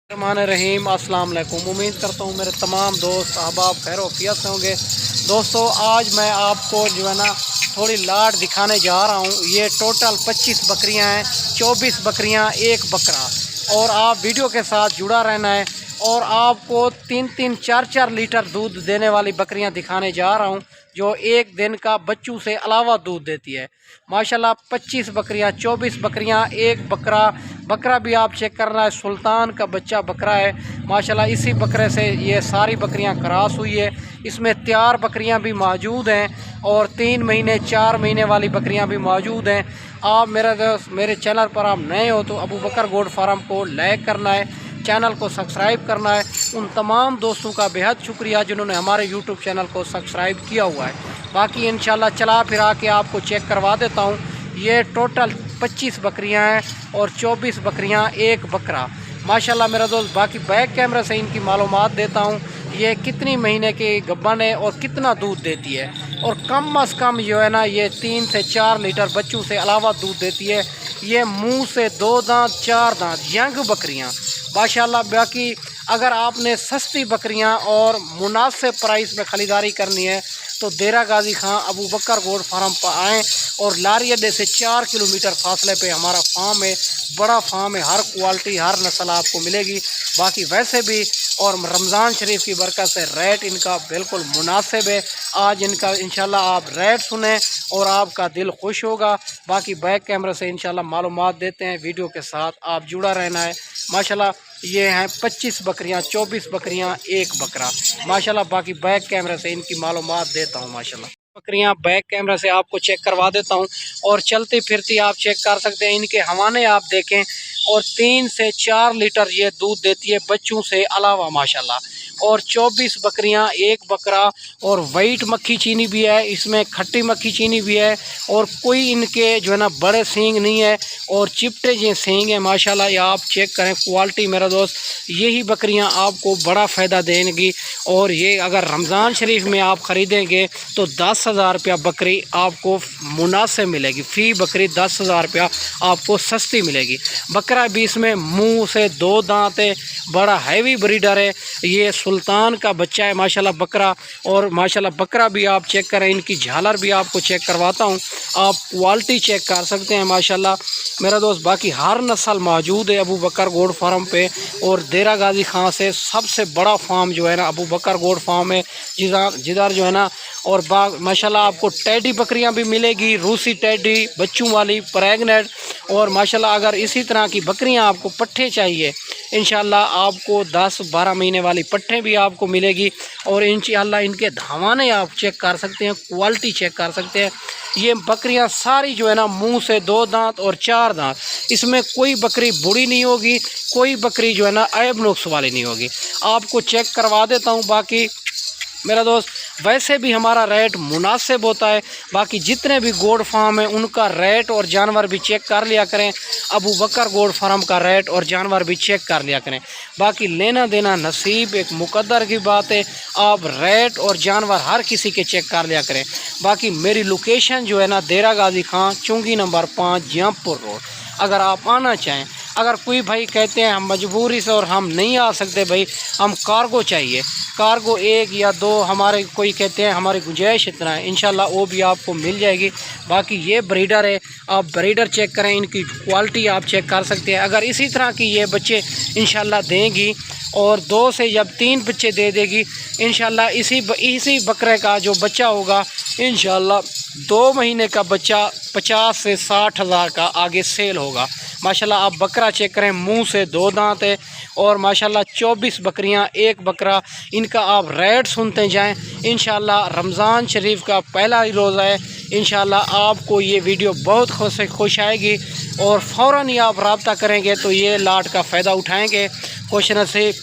रहमान रहीम अस्सलाम वालेकुम। उम्मीद करता हूँ मेरे तमाम दोस्त अहबाब खैर वफियत से होंगे। दोस्तों आज मैं आपको जो है ना थोड़ी लाट दिखाने जा रहा हूँ। ये टोटल 25 बकरियाँ हैं, 24 बकरियाँ एक बकरा। और आप वीडियो के साथ जुड़ा रहना है। और आपको 3-3 4-4 लीटर दूध देने वाली बकरियाँ दिखाने जा रहा हूँ, जो एक दिन का बच्चों से अलावा दूध देती है। माशाल्लाह 25 बकरियाँ, 24 बकरियाँ एक बकरा। बकरा भी आप चेक करना है, सुल्तान का बच्चा बकरा है माशाल्लाह। इसी बकरे से ये सारी बकरियां क्रॉस हुई है। इसमें तैयार बकरियां भी मौजूद हैं और 3 महीने 4 महीने वाली बकरियां भी मौजूद हैं। आप मेरे चैनल पर आप नए हो तो अबू बकर गोट फार्म को लाइक करना है, चैनल को सब्सक्राइब करना है। उन तमाम दोस्तों का बेहद शुक्रिया जिन्होंने हमारे यूट्यूब चैनल को सब्सक्राइब किया हुआ है। बाकी इंशाल्लाह चला फिरा के आपको चेक करवा देता हूँ। ये टोटल 25 बकरियां हैं और 24 बकरियां एक बकरा माशाल्लाह मेरा दोस्त। बाकी बैक कैमरा से इनकी मालूमात देता हूँ, ये कितनी महीने की गब्बन है और कितना दूध देती है। और कम अज़ कम जो है ना ये 3 से 4 लीटर बच्चों से अलावा दूध देती है। ये मुंह से 2 दांत 4 दांत यंग बकरियाँ माशाल्लाह। बाकी अगर आपने सस्ती बकरियां और मुनासिब प्राइस में ख़रीदारी करनी है तो देरा गाजी खां अबू बकर गोट फार्म पर आएँ। और लारी अड्डे से 4 किलोमीटर फासले पे हमारा फार्म है, बड़ा फार्म है। हर क्वालिटी हर नस्ल आपको मिलेगी। बाकी वैसे भी और रमज़ान शरीफ की बरकत से रेट इनका बिल्कुल मुनासिब है। आज इनका इंशाल्लाह आप रेट सुने और आपका दिल खुश होगा। बाकी बैक कैमरे से इंशाल्लाह मालूमात देते हैं, वीडियो के साथ आप जुड़ा रहना है माशाल्लाह। ये हैं 25 बकरियां, 24 बकरियां एक बकरा माशाल्लाह। बाकी बैक कैमरे से इनकी मालूमात देता हूँ माशाल्लाह। बकरियां बैक कैमरा से आपको चेक करवा देता हूं और चलती फिरती आप चेक कर सकते हैं। इनके हवाने आप देखें और 3 से 4 लीटर ये दूध देती है बच्चों से अलावा माशाल्लाह। और 24 बकरियां एक बकरा। और वाइट मक्खी चीनी भी है, इसमें खट्टी मक्खी चीनी भी है। और कोई इनके जो है ना बड़े सींग नहीं है और चिपटे जो सींग है माशाल्लाह। ये आप चेक करें क्वालिटी मेरा दोस्त। यही बकरियां आपको बड़ा फ़ायदा देंगी। और ये अगर रमज़ान शरीफ में आप ख़रीदेंगे तो 10,000 रुपया बकरी आपको मुनासिब मिलेगी। फ़ी बकरी 10,000 रुपया आपको सस्ती मिलेगी। बकरा भी इसमें मुंह से 2 दांत है, बड़ा हैवी ब्रीडर है। ये सुल्तान का बच्चा है माशाल्लाह बकरा। और माशाल्लाह बकरा भी आप चेक करें, इनकी झालर भी आपको चेक करवाता हूँ, आप क्वालिटी चेक कर सकते हैं माशाल्लाह मेरा दोस्त। बाकी हर नस्ल मौजूद है अबू बकर गोट फार्म पे। और देरा गाजी खां से सबसे बड़ा फार्म जो है ना अबू बकर गोट फार्म है जिधर जो है ना। और बाग माशाल्लाह आपको टैडी बकरियां भी मिलेगी, रूसी टैडी बच्चों वाली प्रेगनेंट। और माशाल्लाह अगर इसी तरह की बकरियां आपको पट्ठे चाहिए इंशाल्लाह आपको 10-12 महीने वाली पट्ठे भी आपको मिलेगी। और इंशाल्लाह इनके धावाने आप चेक कर सकते हैं, क्वालिटी चेक कर सकते हैं। ये बकरियां सारी जो है ना मुंह से 2 दांत और 4 दांत, इसमें कोई बकरी बुरी नहीं होगी, कोई बकरी जो है ना ऐब नुक्स वाली नहीं होगी। आपको चेक करवा देता हूँ। बाकी मेरा दोस्त वैसे भी हमारा रेट मुनासिब होता है। बाकी जितने भी गोट फार्म हैं उनका रेट और जानवर भी चेक कर लिया करें। अबू बकर गोट फार्म का रेट और जानवर भी चेक कर लिया करें। बाकी लेना देना नसीब एक मुकद्दर की बात है। आप रेट और जानवर हर किसी के चेक कर लिया करें। बाकी मेरी लोकेशन जो है ना देरा गाजी खां चुंगी नंबर 5 जयपुर रोड। अगर आप आना चाहें, अगर कोई भाई कहते हैं हम मजबूरी से और हम नहीं आ सकते भाई, हम कार्गो चाहिए, कार्गो 1 या 2 हमारे कोई कहते हैं हमारी गुंजाइश इतना है, इंशाल्लाह वो भी आपको मिल जाएगी। बाकी ये ब्रीडर है, आप ब्रीडर चेक करें, इनकी क्वालिटी आप चेक कर सकते हैं। अगर इसी तरह की ये बच्चे इंशाल्लाह देंगी और 2 से जब 3 बच्चे दे देगी इंशाल्लाह इसी बकरे का जो बच्चा होगा इंशाल्लाह 2 महीने का बच्चा 50 से 60 हज़ार का आगे सेल होगा माशाल्लाह। आप बकरा चेक करें, मुंह से 2 दांत है। और माशाल्लाह 24 बकरियां एक बकरा। इनका आप रेट सुनते जाएं। इंशाल्लाह रमज़ान शरीफ का पहला ही रोज़ा है, इंशाल्लाह आपको ये वीडियो बहुत खुश आएगी। और फ़ौरन ही आप रब्ता करेंगे तो ये लाट का फ़ायदा उठाएँगे खुश नसीब।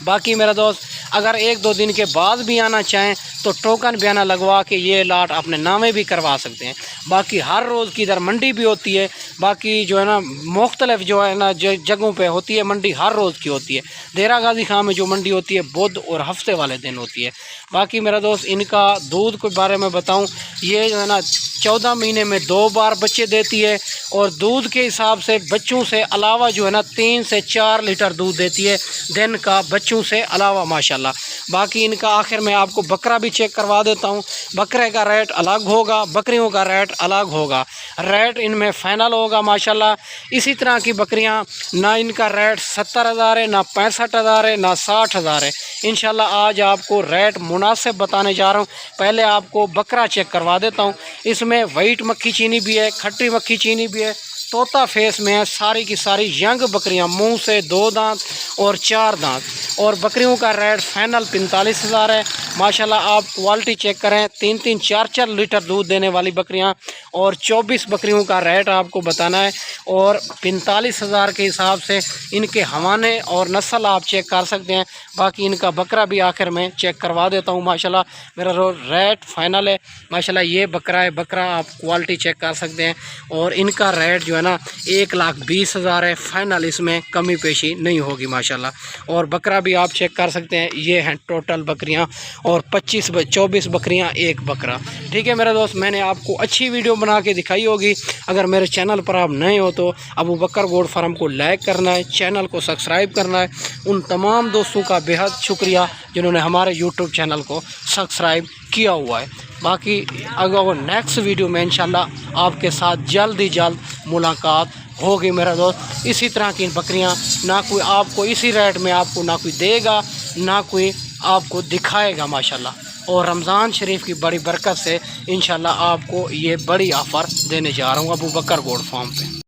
बाकी मेरा दोस्त अगर 1-2 दिन के बाद भी आना चाहें तो टोकन बयाना लगवा के ये लाट अपने नामे भी करवा सकते हैं। बाकी हर रोज़ की इधर मंडी भी होती है, बाकी जो है ना मुख्तलिफ जो है ना जगहों पे होती है मंडी, हर रोज़ की होती है। देरा गाजी खां में जो मंडी होती है बुध और हफ्ते वाले दिन होती है। बाकी मेरा दोस्त इनका दूध के बारे में बताऊं, ये जो है ना 14 महीने में 2 बार बच्चे देती है और दूध के हिसाब से बच्चों से अलावा जो है ना 3 से 4 लीटर दूध देती है दिन का, बच्चों से अलावा माशाल्लाह। बाकी इनका आखिर में आपको बकरा भी चेक करवा देता हूँ। बकरे का रेट अलग होगा, बकरियों का रेट अलग होगा, रेट इनमें फ़ाइनल होगा माशाल्लाह। इसी तरह की बकरियाँ ना इनका रेट 70,000 है, ना 65,000 है, ना 60,000 है। इंशाल्लाह आज आपको रेट मुनासिब बताने जा रहा हूँ। पहले आपको बकरा चेक करवा देता हूँ। इसमें वाइट मक्खी चीनी भी है, खट्टी मक्खी चीनी भी है, तोता फेस में है, सारी की सारी यंग बकरियां, मुंह से 2 दांत और 4 दांत। और बकरियों का रेट फाइनल 45,000 है माशाल्लाह। आप क्वालिटी चेक करें, 3-3, 4-4 लीटर दूध देने वाली बकरियां और 24 बकरियों का रेट आपको बताना है। और 45,000 के हिसाब से इनके हवाने और नस्ल आप चेक कर सकते हैं। बाकी इनका बकरा भी आखिर में चेक करवा देता हूँ माशाल्लाह। मेरा रेट फाइनल है माशाल्लाह। ये बकरा है, बकरा आप क्वालिटी चेक कर सकते हैं। और इनका रेट जो है ना 1,20,000 है फाइनल, इसमें कमी पेशी नहीं होगी माशाल्लाह। और बकरा भी आप चेक कर सकते हैं। ये हैं टोटल बकरियां और 24 बकरियां, एक बकरा। ठीक है मेरा दोस्त, मैंने आपको अच्छी वीडियो बना के दिखाई होगी। अगर मेरे चैनल पर आप नए हो तो अबू बकर गोट फार्म को लाइक करना है, चैनल को सब्सक्राइब करना है। उन तमाम दोस्तों का बेहद शुक्रिया जिन्होंने हमारे यूट्यूब चैनल को सब्सक्राइब किया हुआ है। बाकी अगर नेक्स्ट वीडियो में इंशाल्लाह आपके साथ जल्द ही जल्द मुलाकात होगी मेरा दोस्त। इसी तरह की बकरियां ना कोई आपको इसी रेट में आपको ना कोई देगा, ना कोई आपको दिखाएगा माशाल्लाह। और रमज़ान शरीफ की बड़ी बरकत से इंशाल्लाह आपको ये बड़ी ऑफ़र देने जा रहा हूँ अबू बकर गोट फार्म पे।